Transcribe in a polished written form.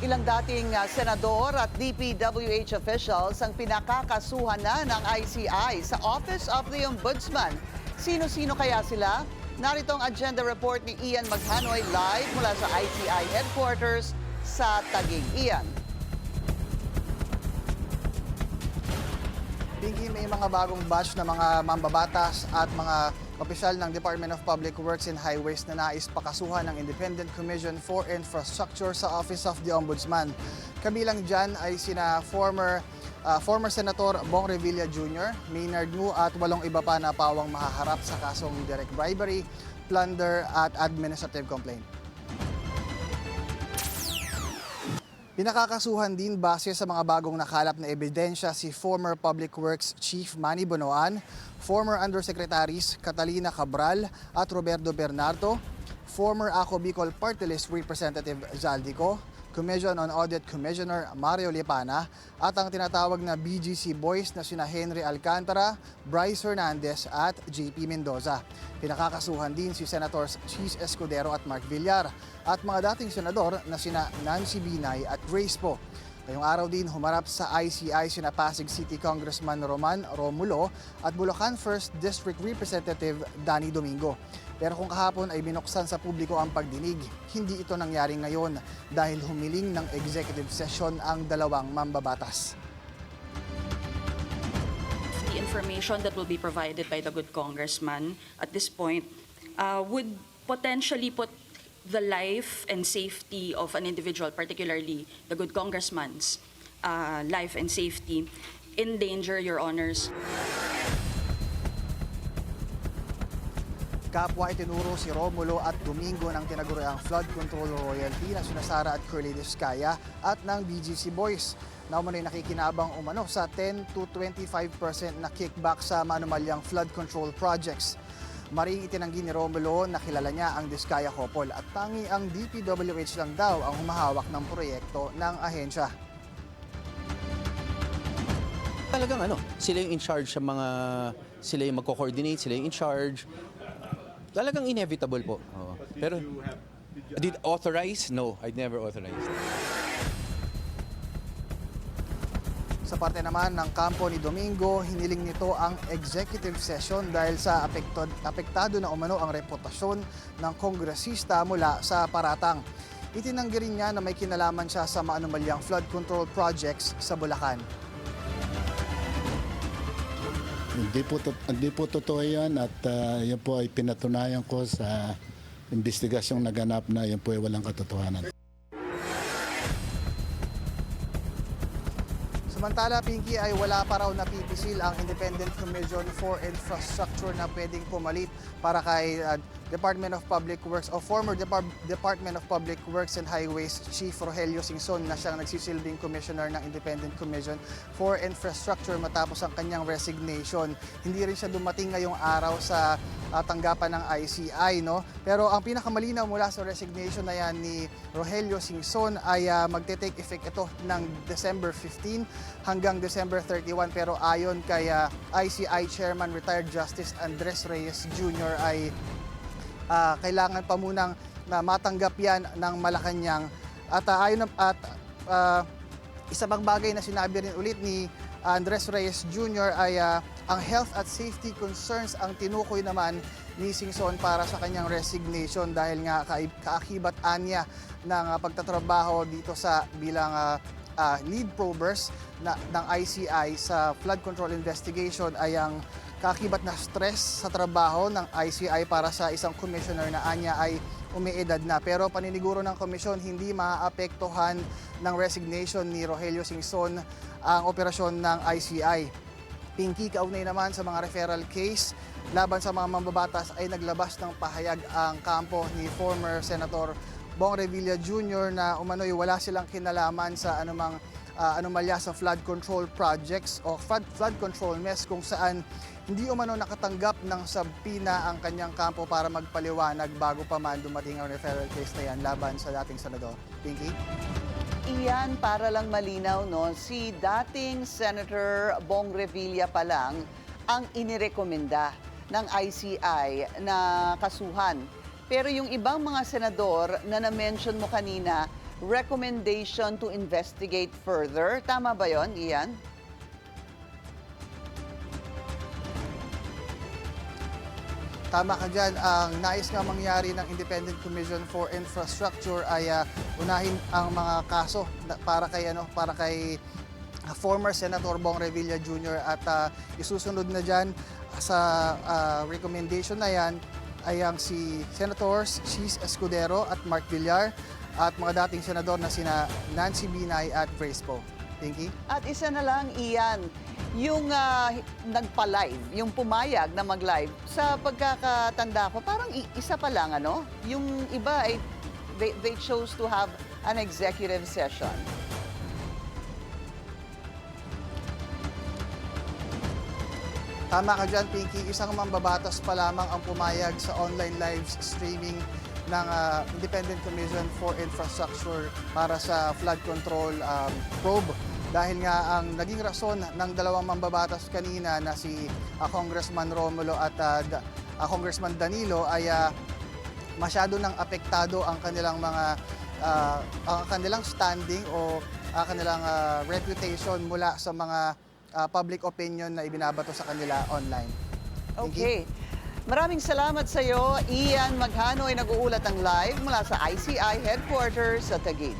Ilang dating senador at DPWH officials ang pinakakasuhan na ng ICI sa Office of the Ombudsman. Sino-sino kaya sila? Narito ang agenda report ni Ian Maghanoy live mula sa ICI headquarters sa Taguig. Ian. Pinky, may mga bagong batch na mga mambabatas at mga opisyal ng Department of Public Works and Highways na nais pakasuhan ng Independent Commission for Infrastructure sa Office of the Ombudsman. Kabilang dyan ay sina former Senator Bong Revilla Jr., Maynard Ngu at 8 iba pa na pawang mahaharap sa kasong direct bribery, plunder at administrative complaint. Pinakakasuhan din base sa mga bagong nakalap na ebidensya si former Public Works Chief Manny Bonoan, former Undersecretaries Catalina Cabral at Roberto Bernardo, former Ako Bicol Party List Representative Zaldico, Commission on Audit Commissioner Mario Lipana at ang tinatawag na BGC Boys na sina Henry Alcantara, Bryce Hernandez at JP Mendoza. Pinakakasuhan din si Senators Chis Escudero at Mark Villar at mga dating senador na sina Nancy Binay at Grace Poe. Ngayong araw din humarap sa ICI sina Pasig City Congressman Roman Romulo at Bulacan 1st District Representative Danny Domingo. Pero kung kahapon ay binuksan sa publiko ang pagdinig, hindi ito nangyari ngayon dahil humiling ng executive session ang dalawang mambabatas. The information that will be provided by the good congressman at this point would potentially put the life and safety of an individual, particularly the good congressman's life and safety, in danger, Your Honors. Kapwa itinuro si Romulo at Domingo ng tinaguriang flood control royalty na sina Sara at Curly Discaya at ng BGC Boys na umano'y nakikinabang umano sa 10 to 25% na kickback sa manumalyang flood control projects. Maring itinanggi ni Romulo na kilala niya ang Discaya couple at tangi ang DPWH lang daw ang humahawak ng proyekto ng ahensya. Talagang sila yung in charge sa mga, sila yung magko-coordinate, sila yung in charge. Talagang inevitable po. Pero, did authorize? No, I'd never authorized. Sa parte naman ng kampo ni Domingo, hiniling nito ang executive session dahil sa apektado na umano ang reputasyon ng kongresista mula sa paratang. Itinanggi rin niya na may kinalaman siya sa maanumalyang flood control projects sa Bulacan. Hindi po totoo yan at yan po ay pinatunayan ko sa investigasyong naganap na yan po ay walang katotohanan. Samantala, Pinky, ay wala pa raw napipisil ang Independent Commission for Infrastructure na pwedeng pumalit para kay Department of Public Works o former Department of Public Works and Highways Chief Rogelio Singson na siyang nagsisilbing commissioner ng Independent Commission for Infrastructure matapos ang kanyang resignation. Hindi rin siya dumating ngayong araw sa tanggapan ng ICI, no? Pero ang pinakamalinaw mula sa resignation na yan ni Rogelio Singson ay magte-take effect ito ng December 15 hanggang December 31. Pero ayon kay ICI Chairman Retired Justice Andres Reyes Jr. ay kailangan pa munang na matanggap yan ng Malacanang. At isa pang bagay na sinabi rin ulit ni Andres Reyes Jr. ay ang health at safety concerns ang tinukoy naman ni Singson para sa kanyang resignation dahil nga kaakibat anya ng pagtatrabaho dito sa bilang lead probers ng ICI sa flood control investigation ay ang kaakibat na stress sa trabaho ng ICI para sa isang commissioner na anya ay umiedad na. Pero paniniguro ng komisyon, hindi maaapektuhan ng resignation ni Rogelio Singson ang operasyon ng ICI. Pinky, kaugnay naman sa mga referral case laban sa mga mambabatas ay naglabas ng pahayag ang kampo ni former Senator Bong Revilla Jr. na umano'y wala silang kinalaman sa anumang anomalya sa flood control projects o flood control mess kung saan hindi umano nakatanggap ng subpoena ang kanyang kampo para magpaliwanag bago pa man dumating ang referral case na yan laban sa dating senador. Pinky? Iyan, para lang malinaw, no, si dating Senator Bong Revilla pa lang ang inirekomenda ng ICI na kasuhan. Pero yung ibang mga senador na na-mention mo kanina, recommendation to investigate further. Tama ba yon, Ian? Tama ka dyan. Ang nais nga mangyari ng Independent Commission for Infrastructure ay unahin ang mga kaso para kay former Senator Bong Revilla Jr. at isusunod na dyan sa recommendation na yan ay ang si Senators Chis Escudero at Mark Villar at mga dating senador na sina Nancy Binay at Grace Poe. Pinky? At isa na lang, Ian, yung nagpa-live, yung pumayag na mag-live, sa pagkakatanda ko, parang isa pa lang, ano? Yung iba, ay, they chose to have an executive session. Tama ka dyan, Pinky. Isang mambabatas pa lamang ang pumayag sa online live streaming ng Independent Commission for Infrastructure para sa flood control probe. Dahil nga ang naging rason ng dalawang mambabatas kanina na si Congressman Romulo at Congressman Danilo ay masyado nang apektado ang kanilang ang kanilang standing o kanilang reputation mula sa mga public opinion na ibinabato sa kanila online. Okay. Maraming salamat sa iyo. Ian Maghano ay nag-uulat ng live mula sa ICI headquarters sa Taguig.